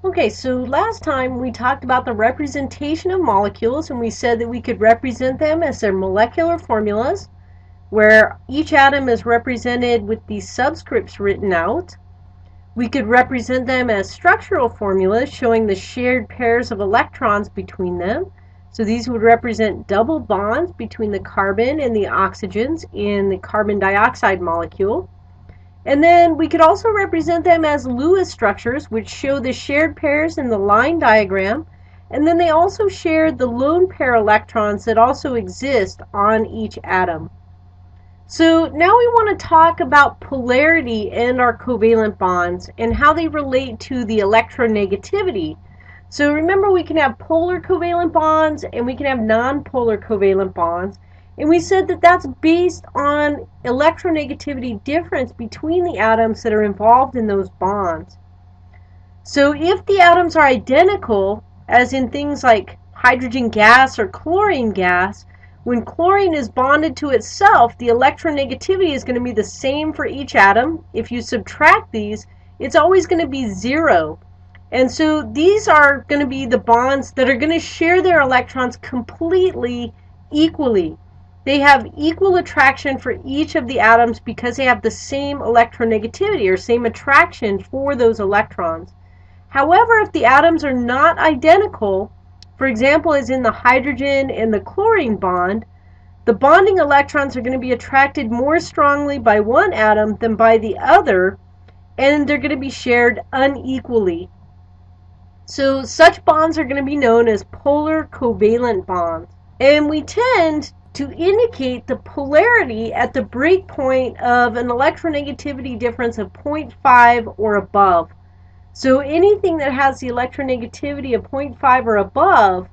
Okay, so last time we talked about the representation of molecules, and we said that we could represent them as their molecular formulas, where each atom is represented with these subscripts written out. We could represent them as structural formulas showing the shared pairs of electrons between them. So these would represent double bonds between the carbon and the oxygens in the carbon dioxide molecule. And then we could also represent them as Lewis structures, which show the shared pairs in the line diagram. And then they also share the lone pair electrons that also exist on each atom. So now we want to talk about polarity and our covalent bonds and how they relate to the electronegativity. So remember, we can have polar covalent bonds and we can have nonpolar covalent bonds. And we said that that's based on electronegativity difference between the atoms that are involved in those bonds. So if the atoms are identical, as in things like hydrogen gas or chlorine gas, when chlorine is bonded to itself, the electronegativity is going to be the same for each atom. If you subtract these, it's always going to be 0. And so these are going to be the bonds that are going to share their electrons completely equally. They have equal attraction for each of the atoms because they have the same electronegativity or same attraction for those electrons. However, if the atoms are not identical, for example, as in the hydrogen and the chlorine bond, the bonding electrons are going to be attracted more strongly by one atom than by the other, and they're going to be shared unequally. So such bonds are going to be known as polar covalent bonds. And we tend to indicate the polarity at the breakpoint of an electronegativity difference of 0.5 or above. So anything that has the electronegativity of 0.5 or above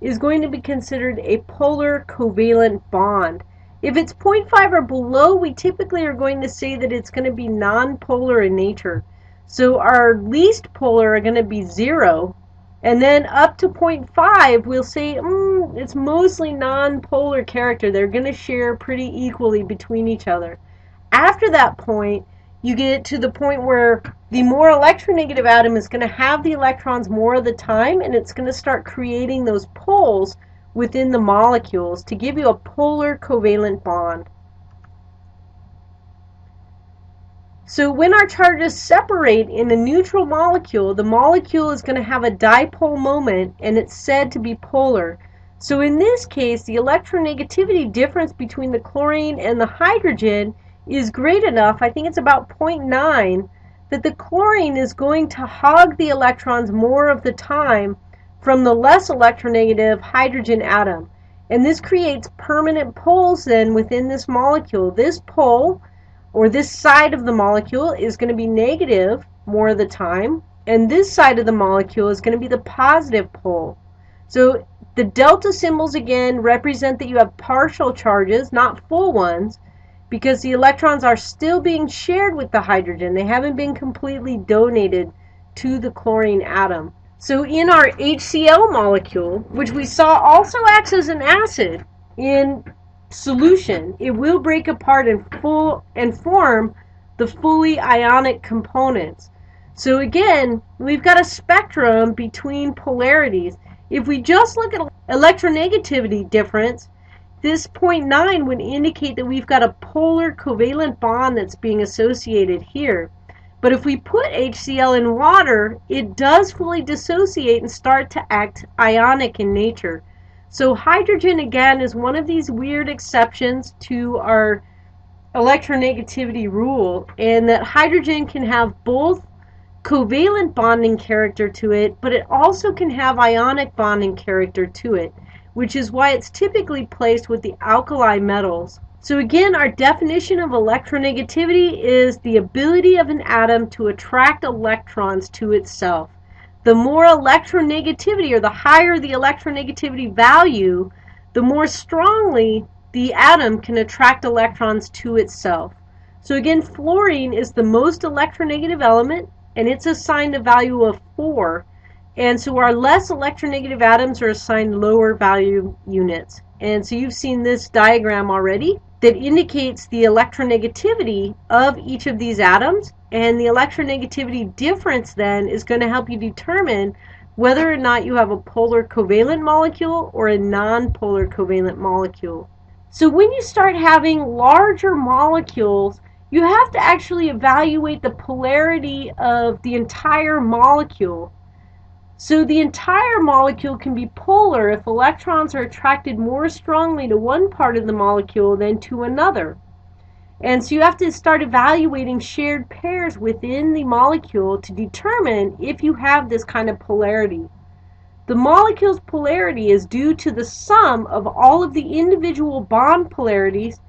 is going to be considered a polar covalent bond. If it's 0.5 or below, we typically are going to say that it's going to be nonpolar in nature. So our least polar are going to be 0. And then up to 0.5, we'll say it's mostly non-polar character. They're going to share pretty equally between each other. After that point, you get to the point where the more electronegative atom is going to have the electrons more of the time, and it's going to start creating those poles within the molecules to give you a polar covalent bond. So when our charges separate in a neutral molecule, the molecule is going to have a dipole moment, and it's said to be polar. So in this case, the electronegativity difference between the chlorine and the hydrogen is great enough, I think it's about 0.9, that the chlorine is going to hog the electrons more of the time from the less electronegative hydrogen atom. And this creates permanent poles then within this molecule. This pole, or this side of the molecule, is going to be negative more of the time, and this side of the molecule is going to be the positive pole. So the delta symbols again represent that you have partial charges, not full ones, because the electrons are still being shared with the hydrogen. They haven't been completely donated to the chlorine atom. So in our HCl molecule, which we saw also acts as an acid in solution, it will break apart and form the fully ionic components. So again, we've got a spectrum between polarities. If we just look at electronegativity difference, this 0.9 would indicate that we've got a polar covalent bond that's being associated here. But if we put HCl in water, it does fully dissociate and start to act ionic in nature. So hydrogen, again, is one of these weird exceptions to our electronegativity rule, and that hydrogen can have both covalent bonding character to it, but it also can have ionic bonding character to it, which is why it's typically placed with the alkali metals. So again, our definition of electronegativity is the ability of an atom to attract electrons to itself. The more electronegativity, or the higher the electronegativity value, the more strongly the atom can attract electrons to itself. So again, fluorine is the most electronegative element, and it's assigned a value of 4. And so our less electronegative atoms are assigned lower value units. And so you've seen this diagram already that indicates the electronegativity of each of these atoms. And the electronegativity difference then is going to help you determine whether or not you have a polar covalent molecule or a non-polar covalent molecule. So when you start having larger molecules, you have to actually evaluate the polarity of the entire molecule. So the entire molecule can be polar if electrons are attracted more strongly to one part of the molecule than to another. And so you have to start evaluating shared pairs within the molecule to determine if you have this kind of polarity. The molecule's polarity is due to the sum of all of the individual bond polarities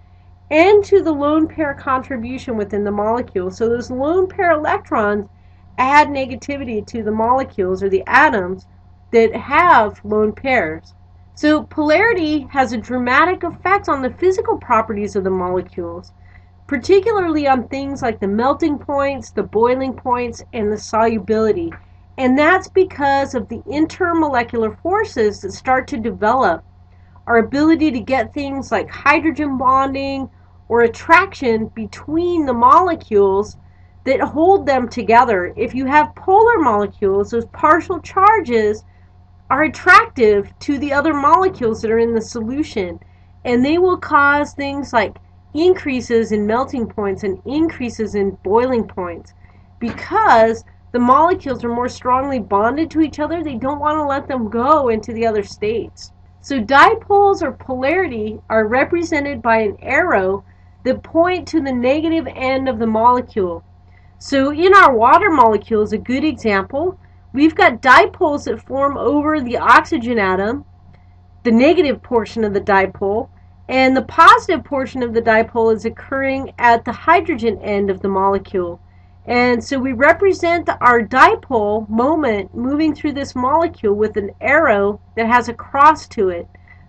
and to the lone pair contribution within the molecule. So those lone pair electrons add negativity to the molecules or the atoms that have lone pairs. So polarity has a dramatic effect on the physical properties of the molecules, particularly on things like the melting points, the boiling points, and the solubility. And that's because of the intermolecular forces that start to develop. Our ability to get things like hydrogen bonding or attraction between the molecules that hold them together. If you have polar molecules, those partial charges are attractive to the other molecules that are in the solution. And they will cause things like increases in melting points and increases in boiling points because the molecules are more strongly bonded to each other. They don't want to let them go into the other states. So dipoles or polarity are represented by an arrow that point to the negative end of the molecule. So in our water molecules, a good example, we've got dipoles that form over the oxygen atom, the negative portion of the dipole, and the positive portion of the dipole is occurring at the hydrogen end of the molecule. And so we represent our dipole moment moving through this molecule with an arrow that has a cross to it.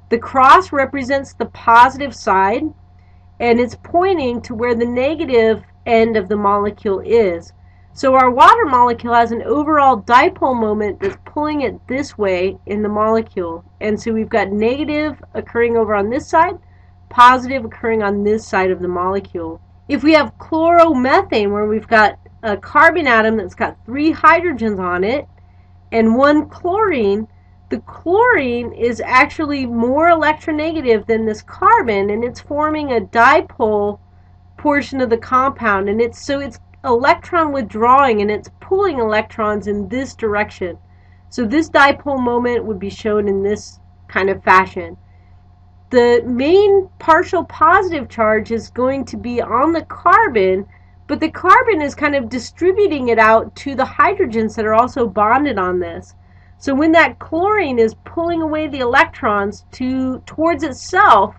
The cross represents the positive side, and it's pointing to where the negative end of the molecule is. So our water molecule has an overall dipole moment that's pulling it this way in the molecule. And so we've got negative occurring over on this side, positive occurring on this side of the molecule. If we have chloromethane, where we've got a carbon atom that's got 3 hydrogens on it and 1 chlorine, the chlorine is actually more electronegative than this carbon, and it's forming a dipole portion of the compound, and it's electron withdrawing, and it's pulling electrons in this direction. So this dipole moment would be shown in this kind of fashion. The main partial positive charge is going to be on the carbon, but the carbon is kind of distributing it out to the hydrogens that are also bonded on this. So when that chlorine is pulling away the electrons towards itself,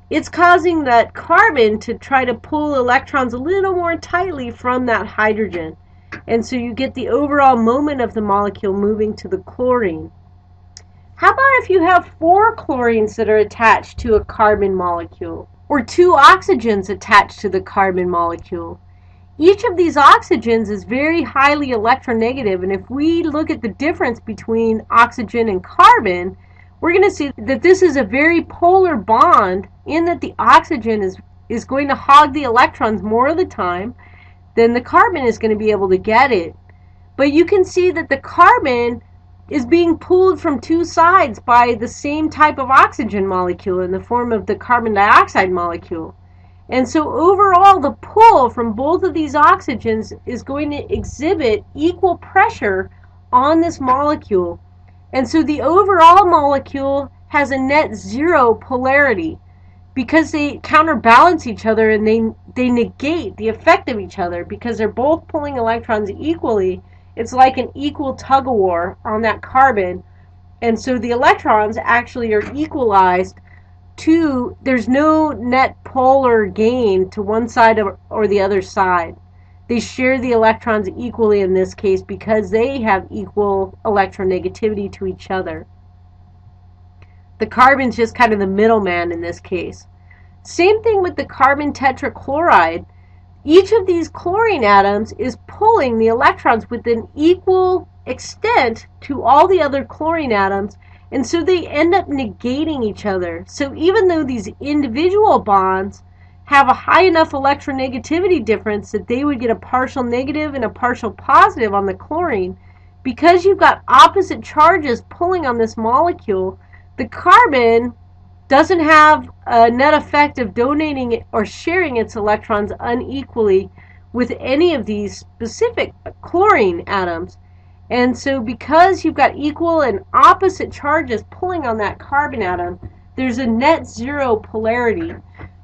it's causing that carbon to try to pull electrons a little more tightly from that hydrogen. And so you get the overall moment of the molecule moving to the chlorine. How about if you have 4 chlorines that are attached to a carbon molecule, or 2 oxygens attached to the carbon molecule? Each of these oxygens is very highly electronegative, and if we look at the difference between oxygen and carbon, we're going to see that this is a very polar bond in that the oxygen is going to hog the electrons more of the time than the carbon is going to be able to get it. But you can see that the carbon is being pulled from 2 sides by the same type of oxygen molecule in the form of the carbon dioxide molecule. And so overall, the pull from both of these oxygens is going to exhibit equal pressure on this molecule. And so the overall molecule has a net zero polarity because they counterbalance each other, and they negate the effect of each other because they're both pulling electrons equally. It's like an equal tug-of-war on that carbon. And so the electrons actually are equalized to, there's no net polar gain to one side or the other side. They share the electrons equally in this case because they have equal electronegativity to each other. The carbon's just kind of the middleman in this case. Same thing with the carbon tetrachloride. Each of these chlorine atoms is pulling the electrons with an equal extent to all the other chlorine atoms, and so they end up negating each other. So even though these individual bonds have a high enough electronegativity difference that they would get a partial negative and a partial positive on the chlorine. Because you've got opposite charges pulling on this molecule, the carbon doesn't have a net effect of donating or sharing its electrons unequally with any of these specific chlorine atoms. And so because you've got equal and opposite charges pulling on that carbon atom, there's a net zero polarity.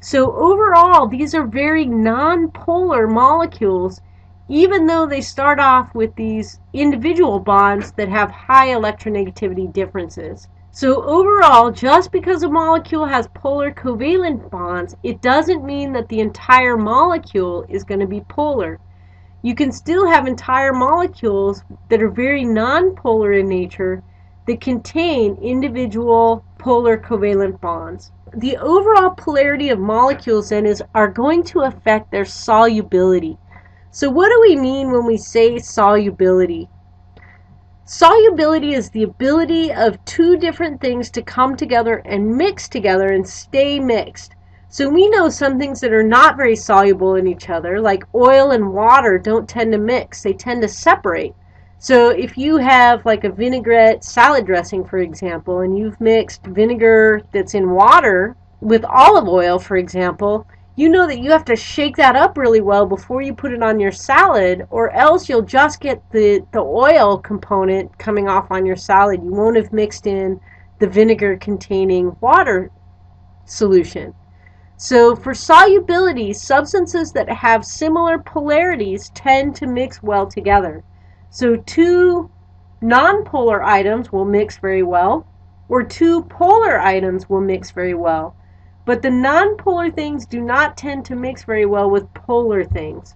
So overall, these are very non-polar molecules, even though they start off with these individual bonds that have high electronegativity differences. So overall, just because a molecule has polar covalent bonds, it doesn't mean that the entire molecule is going to be polar. You can still have entire molecules that are very non-polar in nature that contain individual polar covalent bonds. The overall polarity of molecules then are going to affect their solubility. So what do we mean when we say solubility? Solubility is the ability of two different things to come together and mix together and stay mixed. So we know some things that are not very soluble in each other, like oil and water don't tend to mix, they tend to separate. So if you have like a vinaigrette salad dressing, for example, and you've mixed vinegar that's in water with olive oil, for example, you know that you have to shake that up really well before you put it on your salad, or else you'll just get the oil component coming off on your salad. You won't have mixed in the vinegar containing water solution. So for solubility, substances that have similar polarities tend to mix well together. So two nonpolar items will mix very well, or two polar items will mix very well. But the nonpolar things do not tend to mix very well with polar things.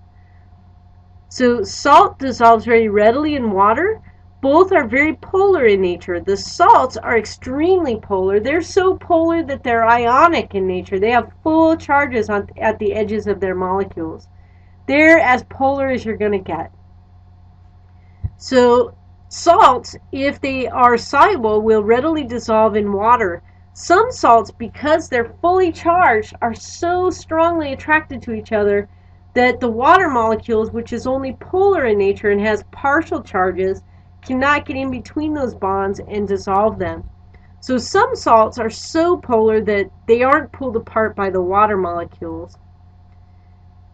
So salt dissolves very readily in water. Both are very polar in nature. The salts are extremely polar. They're so polar that they're ionic in nature. They have full charges at the edges of their molecules. They're as polar as you're going to get. So salts, if they are soluble, will readily dissolve in water. Some salts, because they're fully charged, are so strongly attracted to each other that the water molecules, which is only polar in nature and has partial charges, cannot get in between those bonds and dissolve them. So some salts are so polar that they aren't pulled apart by the water molecules.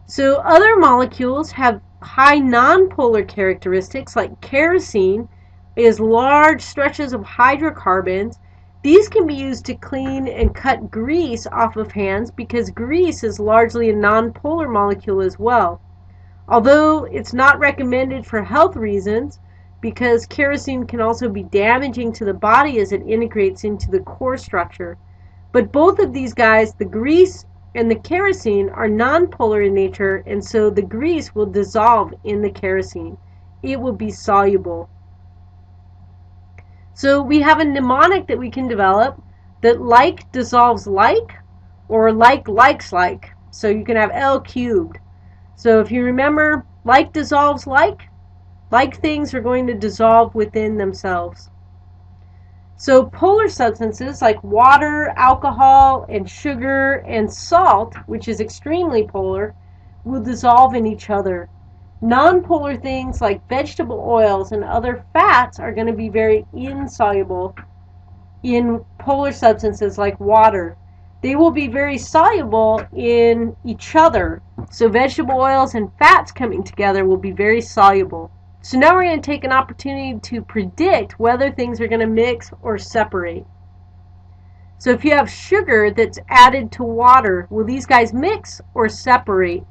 So other molecules have high nonpolar characteristics, like kerosene is large stretches of hydrocarbons. These can be used to clean and cut grease off of hands because grease is largely a nonpolar molecule as well. Although it's not recommended for health reasons, because kerosene can also be damaging to the body as it integrates into the core structure. But both of these guys, the grease and the kerosene, are nonpolar in nature, and so the grease will dissolve in the kerosene. It will be soluble. So we have a mnemonic that we can develop that like dissolves like, or like likes like. So you can have L cubed. So if you remember, like dissolves like things are going to dissolve within themselves. So polar substances like water, alcohol, and sugar, and salt, which is extremely polar, will dissolve in each other. Nonpolar things like vegetable oils and other fats are going to be very insoluble in polar substances like water. They will be very soluble in each other. So vegetable oils and fats coming together will be very soluble. So now we're going to take an opportunity to predict whether things are going to mix or separate. So if you have sugar that's added to water, will these guys mix or separate?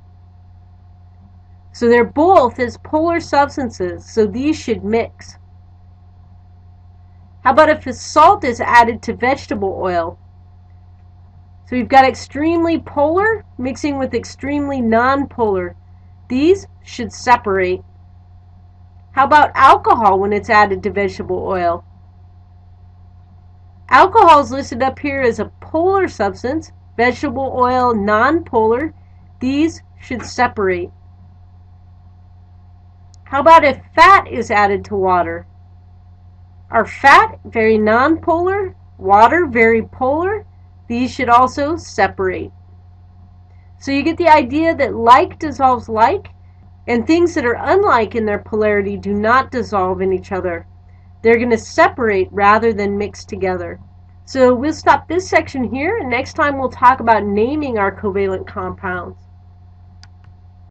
So they're both as polar substances, so these should mix. How about if a salt is added to vegetable oil? So we've got extremely polar mixing with extremely nonpolar. These should separate. How about alcohol when it's added to vegetable oil? Alcohol is listed up here as a polar substance, vegetable oil nonpolar. These should separate. How about if fat is added to water? Are fat very nonpolar? Water very polar? These should also separate. So you get the idea that like dissolves like, and things that are unlike in their polarity do not dissolve in each other. They're going to separate rather than mix together. So we'll stop this section here, and next time we'll talk about naming our covalent compounds.